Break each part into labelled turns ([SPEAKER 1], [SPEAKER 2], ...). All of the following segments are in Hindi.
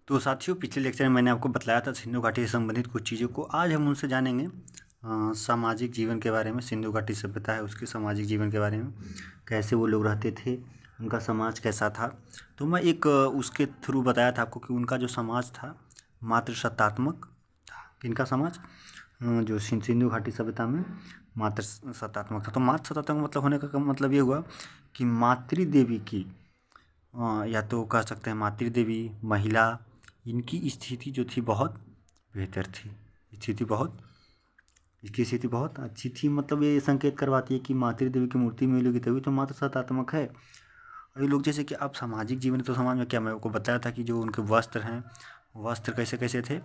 [SPEAKER 1] तो साथियों, पिछले लेक्चर में मैंने आपको बताया था सिंधु घाटी से संबंधित कुछ चीज़ों को। आज हम उनसे जानेंगे सामाजिक जीवन के बारे में। सिंधु घाटी सभ्यता है, उसके सामाजिक जीवन के बारे में, कैसे वो लोग रहते थे, उनका समाज कैसा था। तो मैं एक उसके थ्रू बताया था आपको कि उनका जो समाज था मात्र सत्तात्मक था। किनका समाज? जो सिंधु घाटी सभ्यता में मात्र सत्तात्मक था। तो मात्र सत्तात्मक मतलब होने का मतलब ये हुआ कि मातृदेवी की या तो कह सकते हैं मातृदेवी, महिला, इनकी स्थिति जो थी बहुत बेहतर थी। इसकी स्थिति बहुत अच्छी थी। मतलब ये संकेत करवाती है कि मातृदेवी की मूर्ति में लोगी तभी तो मात्र सत्तात्मक है। और ये लोग जैसे कि अब सामाजिक जीवन, तो समाज में क्या मैं आपको बताया था कि जो उनके वस्त्र हैं, वस्त्र कैसे कैसे थे,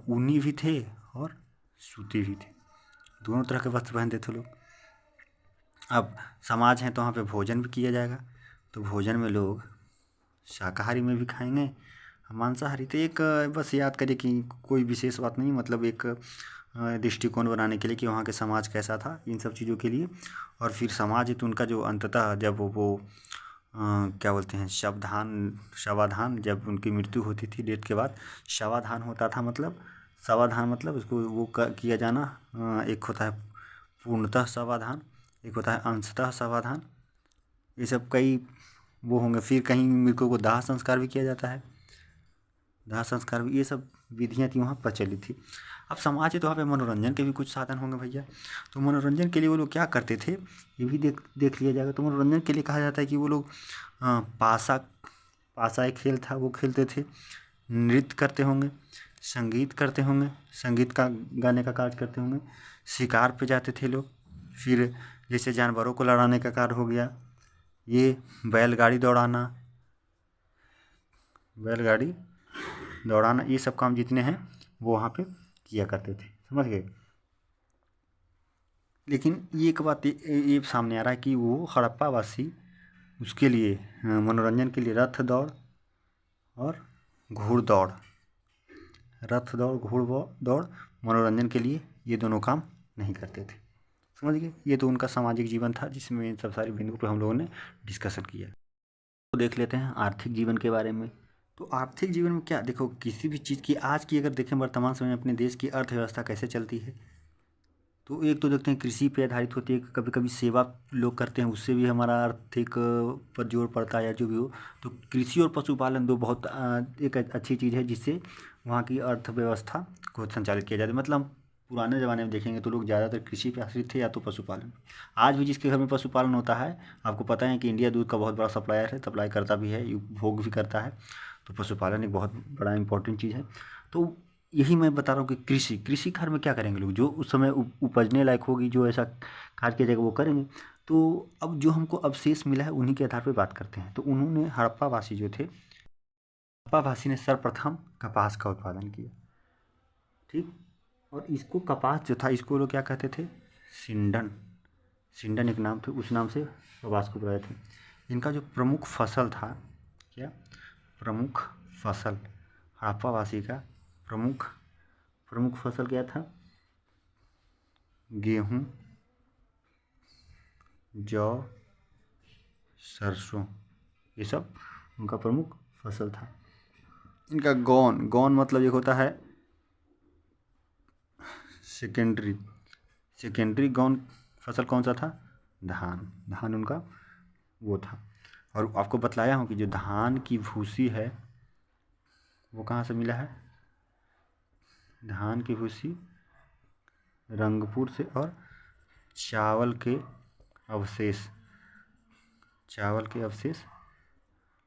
[SPEAKER 1] ऊनी भी थे और सूती भी थे, दोनों तरह के वस्त्र पहनते थे लोग। अब समाज है तो वहाँ पे भोजन भी किया जाएगा, तो भोजन में लोग शाकाहारी में भी खाएंगे, मांसाहारी। तो एक बस याद करिए कि कोई विशेष बात नहीं, मतलब एक दृष्टिकोण बनाने के लिए कि वहाँ के समाज कैसा था, इन सब चीज़ों के लिए। और फिर समाज है तो उनका जो अंततः जब वो क्या बोलते हैं, शवाधान, जब उनकी मृत्यु होती थी डेथ के बाद शवाधान होता था। मतलब शवाधान मतलब उसको वो किया जाना। एक होता है पूर्णतः शवाधान, एक होता है अंशतः शवाधान। ये सब कई वो होंगे। फिर कहीं मृतकों को दाह संस्कार भी किया जाता है, दाह संस्कार भी, ये सब विधियाँ थी वहाँ प्रचलित थी। अब समाज है तो वहाँ पे मनोरंजन के भी कुछ साधन होंगे भैया। तो मनोरंजन के लिए वो लोग क्या करते थे, ये भी देख लिया जाएगा। तो मनोरंजन के लिए कहा जाता है कि वो लोग पासा एक खेल था वो खेलते थे, नृत्य करते होंगे, संगीत करते होंगे, संगीत का गाने का कार्य करते होंगे, शिकार पे जाते थे लोग। फिर जैसे जानवरों को लड़ाने का कार्य हो गया, ये बैलगाड़ी दौड़ाना, ये सब काम जितने हैं वो वहाँ पे किया करते थे, समझ गए। लेकिन ये एक बात ये सामने आ रहा है कि वो हड़प्पा वासी उसके लिए मनोरंजन के लिए रथ दौड़ और घुड़दौड़ मनोरंजन के लिए ये दोनों काम नहीं करते थे, समझ गए। ये तो उनका सामाजिक जीवन था जिसमें इन सब सारी बिंदु पर हम लोगों ने डिस्कशन किया। तो देख लेते हैं आर्थिक जीवन के बारे में। तो आर्थिक जीवन में क्या, देखो किसी भी चीज़ की आज की अगर देखें वर्तमान समय में अपने देश की अर्थव्यवस्था कैसे चलती है, तो एक तो देखते हैं कृषि पे आधारित होती है, कभी कभी सेवा लोग करते हैं, उससे भी हमारा आर्थिक पर जोर पड़ता है या जो भी हो। तो कृषि और पशुपालन दो बहुत एक अच्छी चीज़ है जिससे वहाँ की अर्थव्यवस्था को संचालित किया जाता है। मतलब पुराने ज़माने में देखेंगे तो लोग ज़्यादातर कृषि पे आश्रित थे या तो पशुपालन। आज भी जिसके घर में पशुपालन होता है, आपको पता है कि इंडिया दूध का बहुत बड़ा सप्लायर है, सप्लाई करता भी है, उपभोग भी करता है। तो पशुपालन एक बहुत बड़ा इंपॉर्टेंट चीज़ है। तो यही मैं बता रहा हूँ कि कृषि कार्य में क्या करेंगे लोग, जो उस समय उपजने लायक होगी, जो ऐसा कार्य किया जाएगा वो करेंगे। तो अब जो हमको अवशेष मिला है उन्हीं के आधार पर बात करते हैं। तो उन्होंने हड़प्पावासी जो थे, हड़प्पावासी ने सर्वप्रथम कपास का उत्पादन किया, ठीक। और इसको कपास जो था इसको लोग क्या कहते थे, सिंडन एक नाम थे, उस नाम से कपास को बुलाए थे। इनका जो प्रमुख फसल था, क्या प्रमुख फसल, हड़प्पावासी का प्रमुख फसल क्या था, गेहूँ, जौ, सरसों, ये सब उनका प्रमुख फसल था। इनका गौन मतलब एक होता है सेकेंडरी गौन फसल कौन सा था, धान उनका वो था। और आपको बतलाया हूँ कि जो धान की भूसी है वो कहाँ से मिला है, धान की भूसी रंगपुर से, और चावल के अवशेष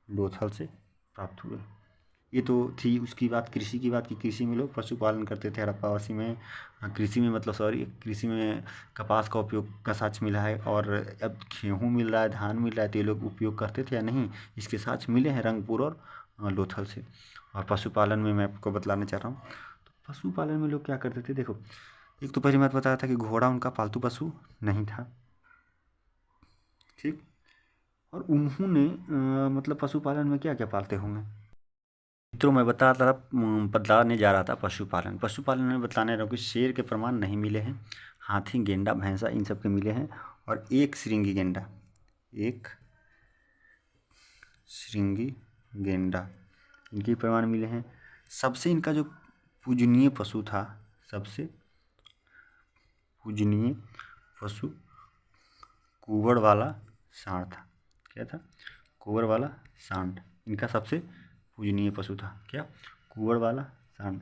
[SPEAKER 1] लोथल से प्राप्त हुए। ये तो थी उसकी बात, कृषि की बात, की कृषि में लोग पशुपालन करते थे हड़प्पावासी में। कृषि में कपास का उपयोग का साक्ष्य मिला है। और अब गेहूँ मिल रहा है, धान मिल रहा है, तो ये लोग उपयोग करते थे या नहीं, इसके साक्ष्य मिले हैं रंगपुर और लोथल से। और पशुपालन में मैं आपको बतलाना चाह रहा हूँ। तो पशुपालन में लोग क्या करते थे, देखो एक तो पहले मैं बताया था कि घोड़ा उनका पालतू पशु नहीं था, ठीक। और उन्होंने मतलब पशुपालन में क्या क्या पालते होंगे मित्रों, मैं बतलाने जा रहा था पशुपालन में बतलाने रहा कि शेर के प्रमाण नहीं मिले हैं, हाथी, गेंडा, भैंसा, इन सब के मिले हैं। और एक श्रृंगी गेंडा इनके प्रमाण मिले हैं। सबसे इनका जो पूजनीय पशु था, सबसे पूजनीय पशु कुंवर वाला सांड था। क्या था? कुंवर वाला सांड इनका सबसे पूजनीय पशु था। क्या? कुंवर वाला सांड।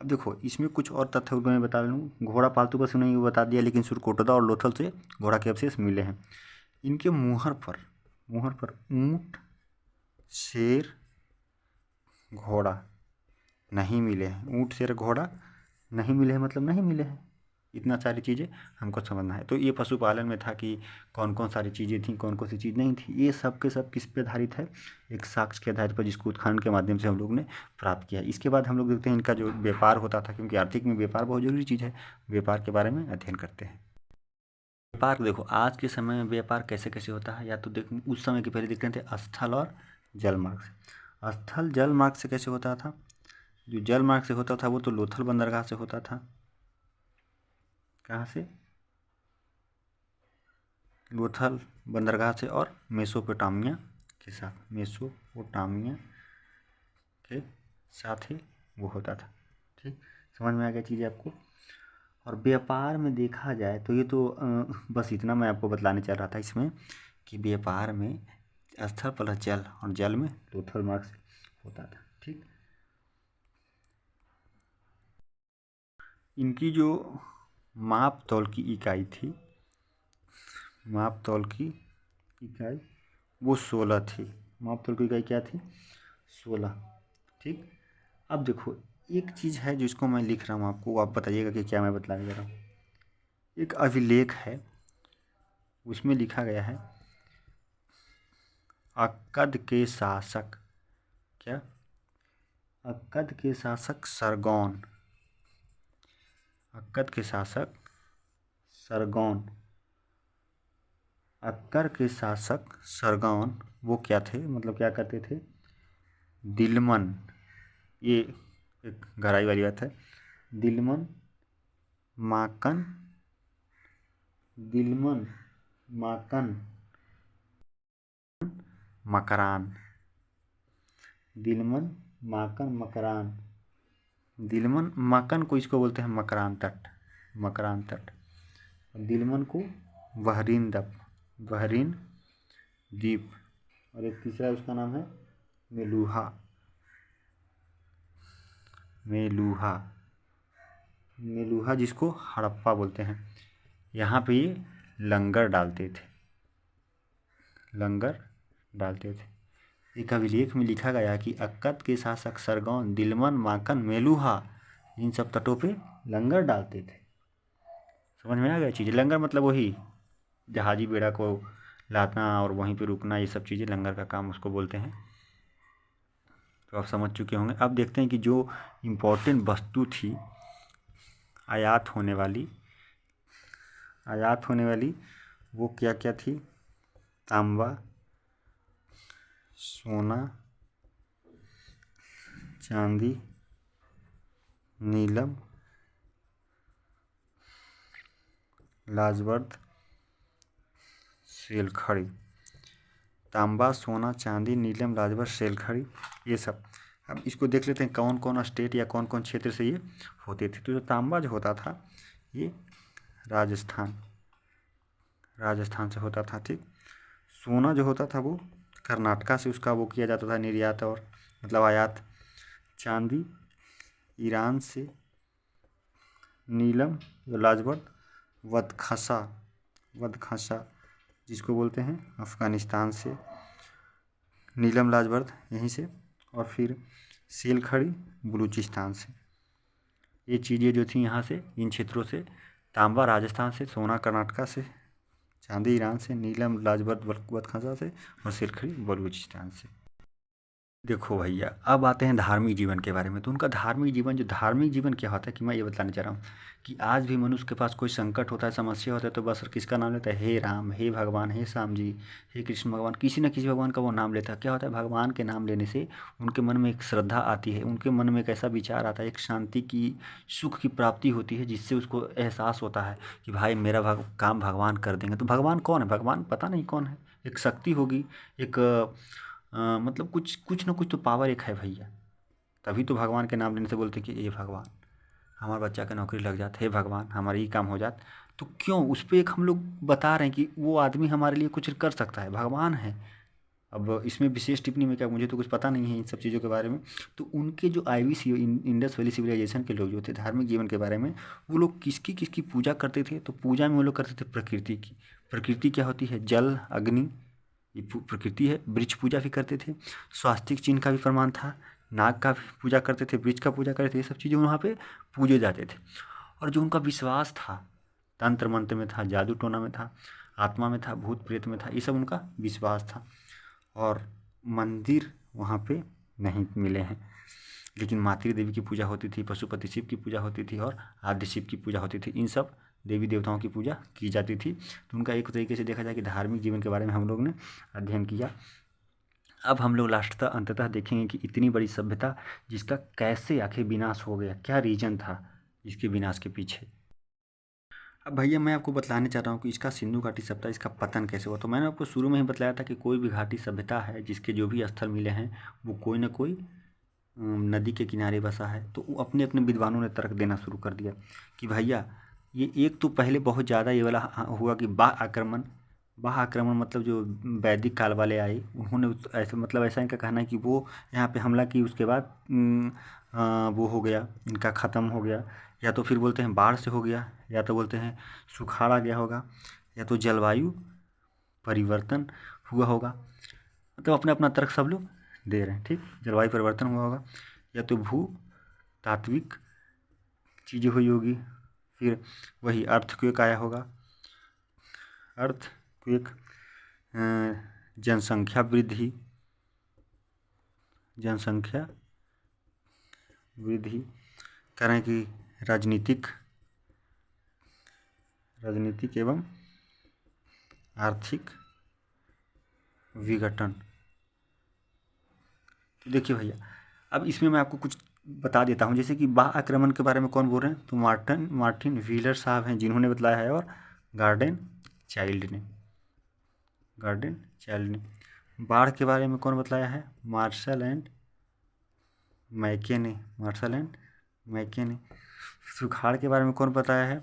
[SPEAKER 1] अब देखो इसमें कुछ और तथ्य मैं बता दूँ। घोड़ा पालतू पशु नहीं वो बता दिया, लेकिन सुरकोटदा और लोथल से घोड़ा के अवशेष मिले हैं। इनके मुहर पर ऊँट, शेर, घोड़ा नहीं मिले हैं। ऊँट, शेर, घोड़ा नहीं मिले हैं, मतलब नहीं मिले हैं। इतना सारी चीज़ें हमको समझना है। तो ये पशुपालन में था कि कौन कौन सारी चीज़ें थी, कौन कौन सी चीज़ नहीं थी। ये सब के सब किस पे आधारित है? एक साक्ष्य के आधार पर, जिसको उत्खनन के माध्यम से हम लोग ने प्राप्त किया। इसके बाद हम लोग देखते हैं इनका जो व्यापार होता था, क्योंकि आर्थिक में व्यापार बहुत जरूरी चीज़ है। व्यापार के बारे में अध्ययन करते हैं। व्यापार देखो आज के समय में व्यापार कैसे कैसे होता है, या तो देख उस समय के पहले देख रहे थे स्थल और जल मार्ग से। स्थल जल मार्ग से कैसे होता था? जो जल मार्ग से होता था वो तो लोथल बंदरगाह से होता था। कहाँ से? लोथल बंदरगाह से, और मेसोपोटामिया के साथ ही वो होता था। ठीक, समझ में आ गया चीज़ें आपको। और व्यापार में देखा जाए तो ये तो बस इतना मैं आपको बतलाने चल रहा था इसमें कि व्यापार में स्थल प्लस जल, और जल में लोथल मार्ग से होता था। ठीक, इनकी जो माप तौल की इकाई थी, माप तौल की इकाई वो 16 थी। माप तौल की इकाई क्या थी? 16। ठीक, अब देखो एक चीज़ है जिसको मैं लिख रहा हूँ आपको, आप बताइएगा कि क्या मैं बतलाने जा रहा हूँ। एक अभिलेख है, उसमें लिखा गया है अक्कद के शासक। क्या? अक्कद के शासक सरगौन। अक्कद के शासक सरगौन। अक्कर के शासक सरगौन वो क्या थे, मतलब क्या करते थे? दिलमन, ये एक गहराई वाली बात है। दिलमन, माकन, दिलमन, माकन, मकरान। दिलमन, माकन, मकरान। दिलमन माकन को इसको बोलते हैं मकरान तट, मकरान तट। दिलमन को बहरीन द्वीप, और एक तीसरा उसका नाम है मेलूहा। मेलूहा, मेलूहा जिसको हड़प्पा बोलते हैं। यहाँ पे ये लंगर डालते थे, लंगर डालते थे। एक अभिलेख में लिखा गया कि अक्कद के शासक सरगौन, दिलमन, माकन, मेलूहा इन सब तटों पे लंगर डालते थे। समझ में आ गया चीज़? लंगर मतलब वही जहाजी बेड़ा को लाना और वहीं पे रुकना, ये सब चीज़ें लंगर का काम उसको बोलते हैं। तो आप समझ चुके होंगे। अब देखते हैं कि जो इम्पोर्टेंट वस्तु थी आयात होने वाली वो क्या क्या थी? तांबा, सोना, चांदी, नीलम, लाजवर्द, सेलखड़ी। तांबा, सोना, चांदी, नीलम, लाजवर्द, सेलखड़ी, ये सब। अब इसको देख लेते हैं कौन कौन स्टेट या कौन कौन क्षेत्र से ये होते थे। तो जो तांबा जो होता था ये राजस्थान से होता था। ठीक, सोना जो होता था वो कर्नाटका से उसका वो किया जाता था निर्यात, और मतलब आयात। चांदी ईरान से। नीलम लाजवर्द वदखसा जिसको बोलते हैं अफ़गानिस्तान से। नीलम लाजवर्द यहीं से, और फिर सेलखड़ी बलूचिस्तान से। ये चीज़ें जो थी यहाँ से, इन क्षेत्रों से। तांबा राजस्थान से, सोना कर्नाटका से, चांदी ईरान से, नीलम लाजवर्द वदखसा से, और सेलखड़ी बलूचिस्तान से। देखो भैया अब आते हैं धार्मिक जीवन के बारे में। तो उनका धार्मिक जीवन क्या होता है कि मैं ये बताने चाह रहा हूँ कि आज भी मनुष्य के पास कोई संकट होता है, समस्या होता है, तो बस किसका नाम लेता है? हे राम, हे भगवान, हे श्याम जी, हे कृष्ण भगवान, किसी न किसी भगवान का वो नाम लेता है। क्या होता है? भगवान के नाम लेने से उनके मन में एक श्रद्धा आती है, उनके मन में एक ऐसा विचार आता है, एक शांति की, सुख की प्राप्ति होती है, जिससे उसको एहसास होता है कि भाई मेरा काम भगवान कर देंगे। तो भगवान कौन है? भगवान पता नहीं कौन है, एक शक्ति होगी, एक मतलब कुछ ना कुछ तो पावर एक है भैया। तभी तो भगवान के नाम लेने से बोलते कि ये भगवान हमारे बच्चा का नौकरी लग जाता, हे भगवान हमारा ये काम हो जात। तो क्यों उस पर एक हम लोग बता रहे हैं कि वो आदमी हमारे लिए कुछ कर सकता है, भगवान है। अब इसमें विशेष टिप्पणी में क्या, मुझे तो कुछ पता नहीं है इन सब चीज़ों के बारे में। तो उनके जो IVC इंडस वैली सिविलाइजेशन के लोग जो थे, धार्मिक जीवन के बारे में वो लोग किसकी किसकी पूजा करते थे, तो पूजा में वो लोग करते थे प्रकृति की। प्रकृति क्या होती है, जल अग्नि, ये प्रकृति है। वृक्ष पूजा भी करते थे, स्वास्तिक चिन्ह का भी प्रमाण था, नाग का भी पूजा करते थे, वृक्ष का पूजा करते थे, ये सब चीज़ें वहाँ पे पूजे जाते थे। और जो उनका विश्वास था, तंत्र मंत्र में था, जादू टोना में था, आत्मा में था, भूत प्रेत में था, ये सब उनका विश्वास था। और मंदिर वहाँ पे नहीं मिले हैं, लेकिन मातृ देवी की पूजा होती थी, पशुपति शिव की पूजा होती थी और आदि शिव की पूजा होती थी। इन सब देवी देवताओं की पूजा की जाती थी। तो उनका एक तरीके से देखा जाए कि धार्मिक जीवन के बारे में हम लोग ने अध्ययन किया। अब हम लोग लास्टतः अंततः देखेंगे कि इतनी बड़ी सभ्यता जिसका कैसे आखिर विनाश हो गया, क्या रीजन था इसके विनाश के पीछे। अब भैया मैं आपको बतलाने चाह रहा हूँ कि इसका सिंधु घाटी सभ्यता, इसका पतन कैसे हुआ। तो मैंने आपको शुरू में ही बतलाया था कि कोई भी घाटी सभ्यता है जिसके जो भी स्थल मिले हैं वो कोई ना कोई नदी के किनारे बसा है। तो वो अपने अपने विद्वानों ने तर्क देना शुरू कर दिया कि भैया ये एक तो पहले बहुत ज़्यादा ये वाला हुआ कि बाह्य आक्रमण मतलब जो वैदिक काल वाले आए उन्होंने ऐसे मतलब ऐसा इनका कहना है कि वो यहाँ पे हमला की, उसके बाद वो हो गया, इनका ख़त्म हो गया। या तो फिर बोलते हैं बाढ़ से हो गया, या तो बोलते हैं सुखाड़ आ गया होगा, या तो जलवायु परिवर्तन हुआ होगा। मतलब अपना अपना तर्क सब लोग दे रहे हैं, ठीक। जलवायु परिवर्तन हुआ होगा, या तो भू तात्विक चीज़ें हुई होगी, फिर वही अर्थक्वेक आया होगा, अर्थक्वेक, जनसंख्या वृद्धि कह रहे हैं कि राजनीतिक एवं आर्थिक विघटन। तो देखिए भैया अब इसमें मैं आपको कुछ बता देता हूँ। जैसे कि बाह्य आक्रमण के बारे में कौन बोल रहे हैं, तो मार्टिन व्हीलर साहब हैं जिन्होंने बतलाया है, और गार्डन चाइल्ड ने। बाढ़ के बारे में कौन बतलाया है, मार्शल एंड मैके ने। सुखाड़ के बारे में कौन बताया है,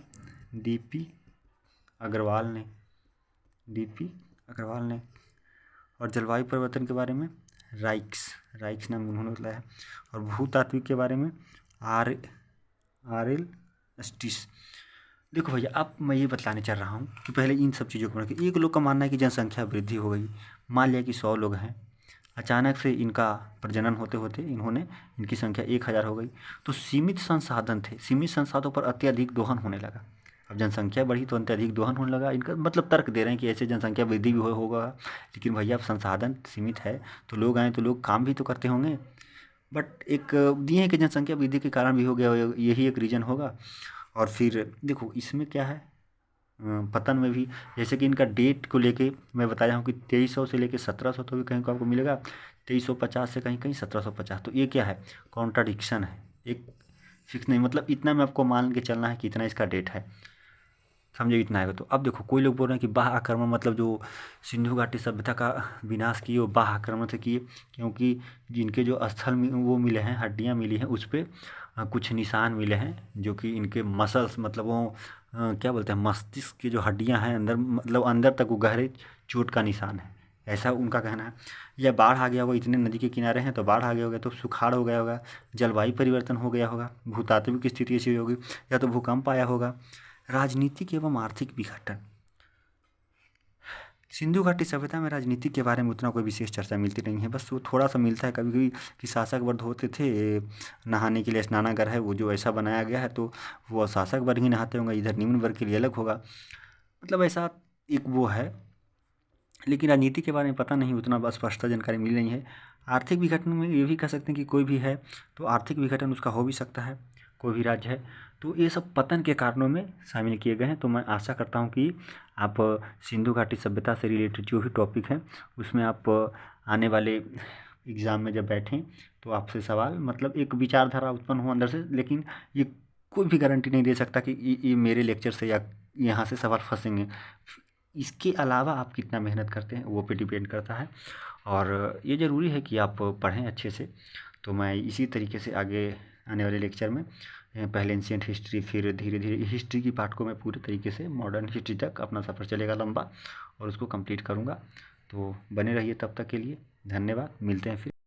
[SPEAKER 1] डीपी अग्रवाल ने। और जलवायु परिवर्तन के बारे में राइक्स नाम उन्होंने बताया है। और भूतात्विक के बारे में आर.एल. स्टिस। देखो भैया अब मैं ये बतलाने चल रहा हूँ कि पहले इन सब चीज़ों को एक लोग का मानना है कि जनसंख्या वृद्धि हो गई। मान लिया कि 100 लोग हैं, अचानक से इनका प्रजनन होते होते इनकी संख्या 1000 हो गई। तो सीमित संसाधन थे, सीमित संसाधनों पर अत्यधिक दोहन होने लगा। अब जनसंख्या बढ़ी तो अत्यधिक दोहन होने लगा। इनका मतलब तर्क दे रहे हैं कि ऐसे जनसंख्या वृद्धि भी होगा, लेकिन भैया अब संसाधन सीमित है तो लोग आए तो लोग काम भी तो करते होंगे। बट एक दिए हैं कि जनसंख्या वृद्धि के कारण भी हो गया, यही एक रीज़न होगा। और फिर देखो इसमें क्या है, पतन में भी जैसे कि इनका डेट को लेके मैं बताया हूँ कि 2300 से लेके 1700 तो भी कहीं को आपको मिलेगा, 2350 से कहीं 1750। तो ये क्या है, कॉन्ट्राडिक्शन है, एक फिक्स नहीं। मतलब इतना में आपको मान के चलना है कि इतना इसका डेट है, समझे, इतना है। तो अब देखो कोई लोग बोल रहे हैं कि बाह्य आक्रमण मतलब जो सिंधु घाटी सभ्यता का विनाश किए वो बाह्य आक्रमण से किए, क्योंकि जिनके जो स्थल वो मिले हैं, हड्डियाँ मिली हैं, उस पर कुछ निशान मिले हैं जो कि इनके मसल्स मतलब वो क्या बोलते हैं, मस्तिष्क की जो हड्डियाँ हैं अंदर, मतलब अंदर तक वो गहरे चोट का निशान है, ऐसा उनका कहना है। या बाढ़ आ गया होगा, इतने नदी के किनारे हैं तो बाढ़ आ गया होगा, तो सुखाड़ हो गया होगा, जलवायु परिवर्तन हो गया होगा, भूतात्विक स्थिति ऐसी होगी, या तो भूकंप आया होगा, राजनीतिक एवं आर्थिक विघटन। सिंधु घाटी सभ्यता में राजनीति के बारे में उतना कोई विशेष चर्चा मिलती नहीं है, बस वो थोड़ा सा मिलता है कभी कभी कि शासक वर्ग होते थे, नहाने के लिए स्नानागार है वो जो ऐसा बनाया गया है तो वो शासक वर्ग ही नहाते होंगे, इधर निम्न वर्ग के लिए अलग होगा, मतलब ऐसा एक वो है। लेकिन राजनीति के बारे में पता नहीं, उतना स्पष्टता जानकारी मिली नहीं है। आर्थिक विघटन में ये भी कह सकते हैं कि कोई भी है तो आर्थिक विघटन उसका हो भी सकता है, कोई भी राज्य है। तो ये सब पतन के कारणों में शामिल किए गए हैं। तो मैं आशा करता हूँ कि आप सिंधु घाटी सभ्यता से रिलेटेड जो भी टॉपिक है उसमें आप आने वाले एग्ज़ाम में जब बैठें तो आपसे सवाल मतलब एक विचारधारा उत्पन्न हो अंदर से, लेकिन ये कोई भी गारंटी नहीं दे सकता कि ये मेरे लेक्चर से या यहाँ से सवाल फंसेंगे। इसके अलावा आप कितना मेहनत करते हैं वो पे डिपेंड करता है। और ये ज़रूरी है कि आप पढ़ें अच्छे से, तो मैं इसी तरीके से आगे आने वाले लेक्चर में पहले एंशिएंट हिस्ट्री, फिर धीरे धीरे हिस्ट्री की पार्ट को मैं पूरे तरीके से मॉडर्न हिस्ट्री तक अपना सफ़र चलेगा लंबा, और उसको कंप्लीट करूँगा। तो बने रहिए तब तक के लिए। धन्यवाद। मिलते हैं फिर।